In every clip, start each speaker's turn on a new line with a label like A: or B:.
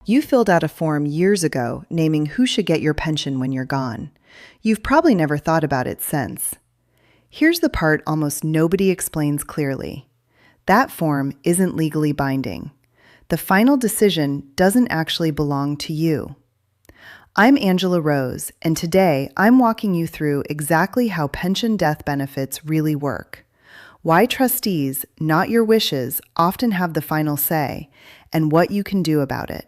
A: You filled out a form years ago naming who should get your pension when you're gone. You've probably never thought about it since. Here's the part almost nobody explains clearly. That form isn't legally binding. The final decision doesn't actually belong to you. I'm Angela Rose, and today I'm walking you through exactly how pension death benefits really work. Why trustees, not your wishes, often have the final say, and what you can do about it.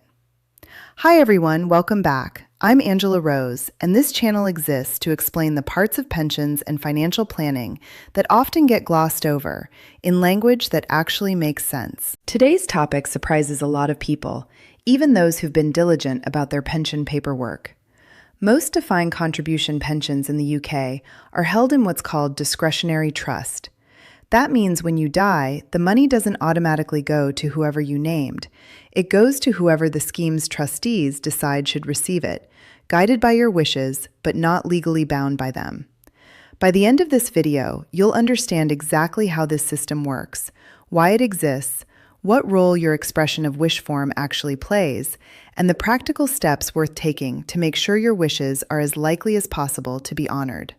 A: Hi everyone, welcome back. I'm Angela Rose, and this channel exists to explain the parts of pensions and financial planning that often get glossed over in language that actually makes sense. Today's topic surprises a lot of people, even those who've been diligent about their pension paperwork. Most defined contribution pensions in the UK are held in what's called discretionary trust. That means when you die, the money doesn't automatically go to whoever you named. It goes to whoever the scheme's trustees decide should receive it, guided by your wishes, but not legally bound by them. By the end of this video, you'll understand exactly how this system works, why it exists, what role your expression of wish form actually plays, and the practical steps worth taking to make sure your wishes are as likely as possible to be honored.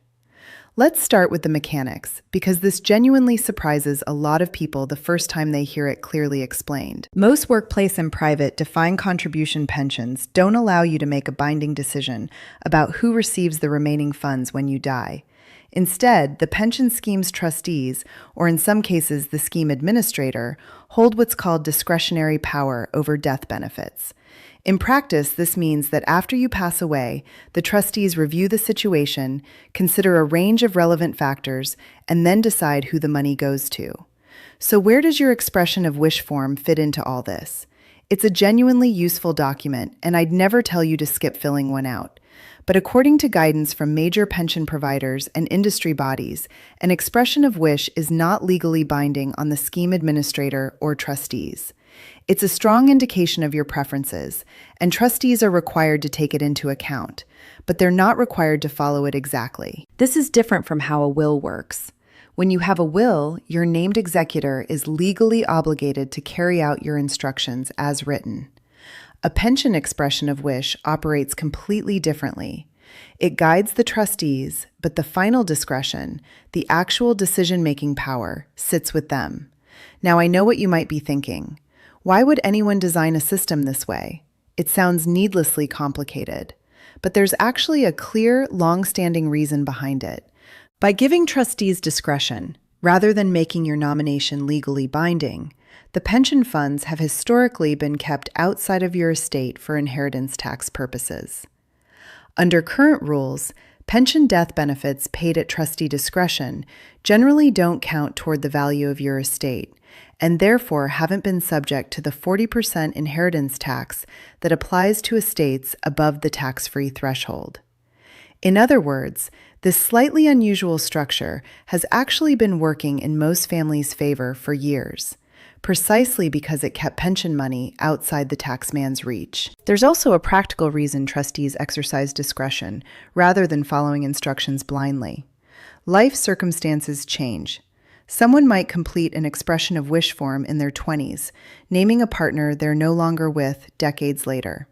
A: Let's start with the mechanics, because this genuinely surprises a lot of people the first time they hear it clearly explained. Most workplace and private defined contribution pensions don't allow you to make a binding decision about who receives the remaining funds when you die. Instead, the pension scheme's trustees, or in some cases the scheme administrator, hold what's called discretionary power over death benefits. In practice, this means that after you pass away, the trustees review the situation, consider a range of relevant factors, and then decide who the money goes to. So where does your expression of wish form fit into all this? It's a genuinely useful document, and I'd never tell you to skip filling one out. But according to guidance from major pension providers and industry bodies, an expression of wish is not legally binding on the scheme administrator or trustees. It's a strong indication of your preferences, and trustees are required to take it into account, but they're not required to follow it exactly. This is different from how a will works. When you have a will, your named executor is legally obligated to carry out your instructions as written. A pension expression of wish operates completely differently. It guides the trustees, but the final discretion, the actual decision-making power, sits with them. Now I know what you might be thinking. Why would anyone design a system this way? It sounds needlessly complicated, but there's actually a clear, long-standing reason behind it. By giving trustees discretion, rather than making your nomination legally binding, the pension funds have historically been kept outside of your estate for inheritance tax purposes. Under current rules, pension death benefits paid at trustee discretion generally don't count toward the value of your estate, and therefore haven't been subject to the 40% inheritance tax that applies to estates above the tax-free threshold. In other words, this slightly unusual structure has actually been working in most families' favor for years, precisely because it kept pension money outside the taxman's reach. There's also a practical reason trustees exercise discretion rather than following instructions blindly. Life circumstances change. Someone might complete an expression of wish form in their 20s, naming a partner they're no longer with decades later.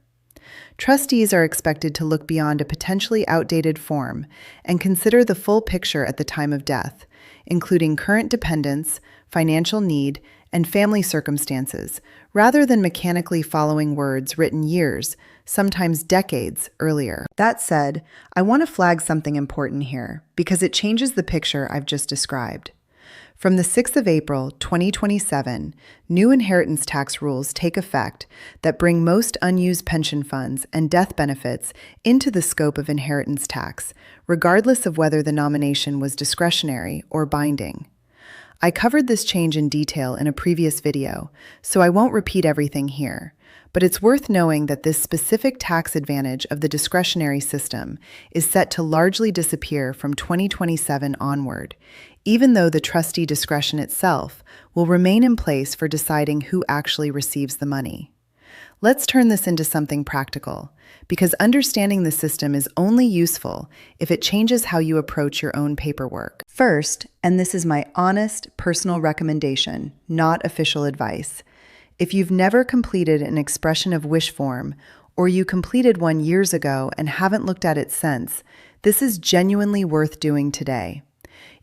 A: Trustees are expected to look beyond a potentially outdated form and consider the full picture at the time of death, including current dependents, financial need, and family circumstances, rather than mechanically following words written years, sometimes decades, earlier. That said, I want to flag something important here, because it changes the picture I've just described. From the 6th of April, 2027, new inheritance tax rules take effect that bring most unused pension funds and death benefits into the scope of inheritance tax, regardless of whether the nomination was discretionary or binding. I covered this change in detail in a previous video, so I won't repeat everything here, but it's worth knowing that this specific tax advantage of the discretionary system is set to largely disappear from 2027 onward, even though the trustee discretion itself will remain in place for deciding who actually receives the money. Let's turn this into something practical, because understanding the system is only useful if it changes how you approach your own paperwork. First, and this is my honest, personal recommendation, not official advice, If you've never completed an expression of wish form, or you completed one years ago and haven't looked at it since, this is genuinely worth doing today.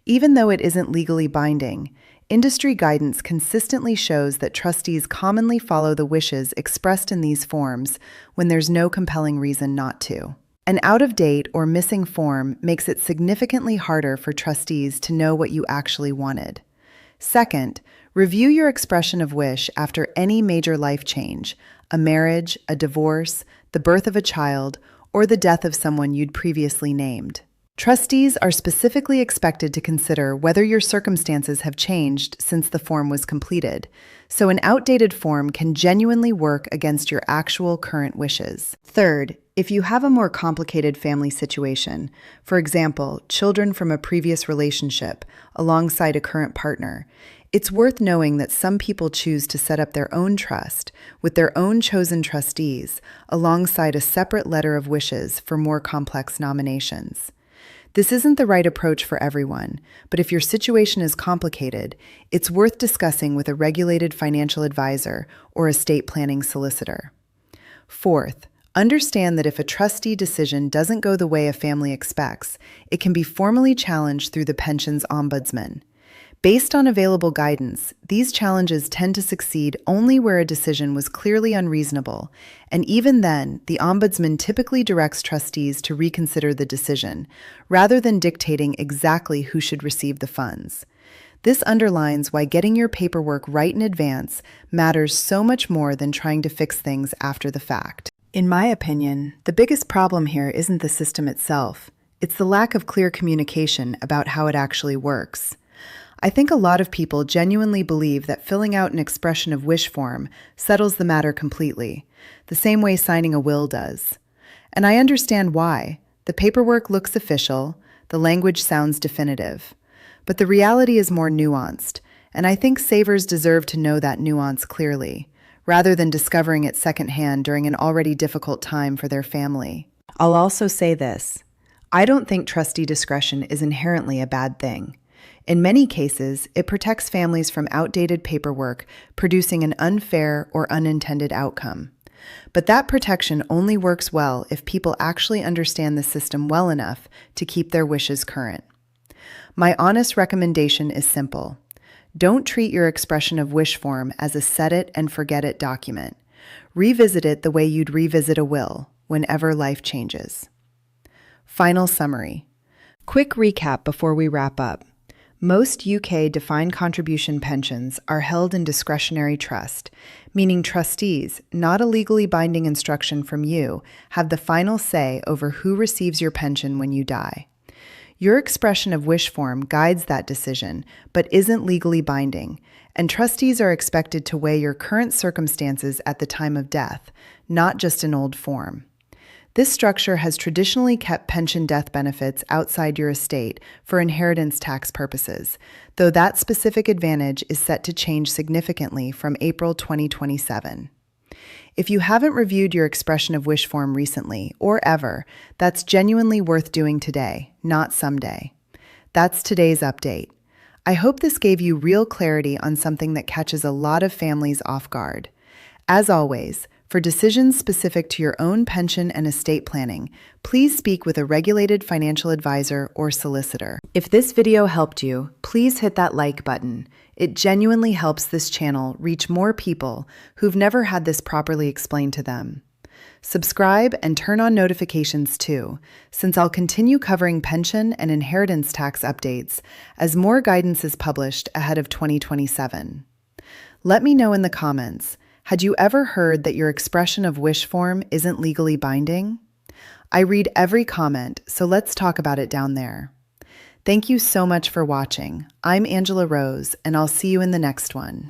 A: Even though it isn't legally binding, industry guidance consistently shows that trustees commonly follow the wishes expressed in these forms when there's no compelling reason not to. An out-of-date or missing form makes it significantly harder for trustees to know what you actually wanted. Second, review your expression of wish after any major life change, a marriage, a divorce, the birth of a child, or the death of someone you'd previously named. Trustees are specifically expected to consider whether your circumstances have changed since the form was completed, so an outdated form can genuinely work against your actual current wishes. Third, if you have a more complicated family situation, for example, children from a previous relationship alongside a current partner, it's worth knowing that some people choose to set up their own trust with their own chosen trustees alongside a separate letter of wishes for more complex nominations. This isn't the right approach for everyone, but if your situation is complicated, it's worth discussing with a regulated financial advisor or estate planning solicitor. Fourth, understand that if a trustee decision doesn't go the way a family expects, it can be formally challenged through the pension's ombudsman. Based on available guidance, these challenges tend to succeed only where a decision was clearly unreasonable, and even then, the ombudsman typically directs trustees to reconsider the decision, rather than dictating exactly who should receive the funds. This underlines why getting your paperwork right in advance matters so much more than trying to fix things after the fact. In my opinion, the biggest problem here isn't the system itself. It's the lack of clear communication about how it actually works. I think a lot of people genuinely believe that filling out an expression of wish form settles the matter completely, the same way signing a will does. And I understand why. The paperwork looks official, the language sounds definitive. But the reality is more nuanced, and I think savers deserve to know that nuance clearly, rather than discovering it secondhand during an already difficult time for their family. I'll also say this. I don't think trustee discretion is inherently a bad thing. In many cases, it protects families from outdated paperwork producing an unfair or unintended outcome. But that protection only works well if people actually understand the system well enough to keep their wishes current. My honest recommendation is simple. Don't treat your expression of wish form as a set-it-and-forget-it document. Revisit it the way you'd revisit a will, whenever life changes. Final summary. Quick recap before we wrap up. Most UK defined contribution pensions are held in discretionary trust, meaning trustees, not a legally binding instruction from you, have the final say over who receives your pension when you die. Your expression of wish form guides that decision, but isn't legally binding, and trustees are expected to weigh your current circumstances at the time of death, not just an old form. This structure has traditionally kept pension death benefits outside your estate for inheritance tax purposes, though that specific advantage is set to change significantly from April 2027. If you haven't reviewed your expression of wish form recently, or ever, that's genuinely worth doing today, not someday. That's today's update. I hope this gave you real clarity on something that catches a lot of families off guard. As always, for decisions specific to your own pension and estate planning, please speak with a regulated financial advisor or solicitor. If this video helped you, please hit that like button. It genuinely helps this channel reach more people who've never had this properly explained to them. Subscribe and turn on notifications too, since I'll continue covering pension and inheritance tax updates as more guidance is published ahead of 2027. Let me know in the comments. Had you ever heard that your expression of wish form isn't legally binding? I read every comment, so let's talk about it down there. Thank you so much for watching. I'm Angela Rose, and I'll see you in the next one.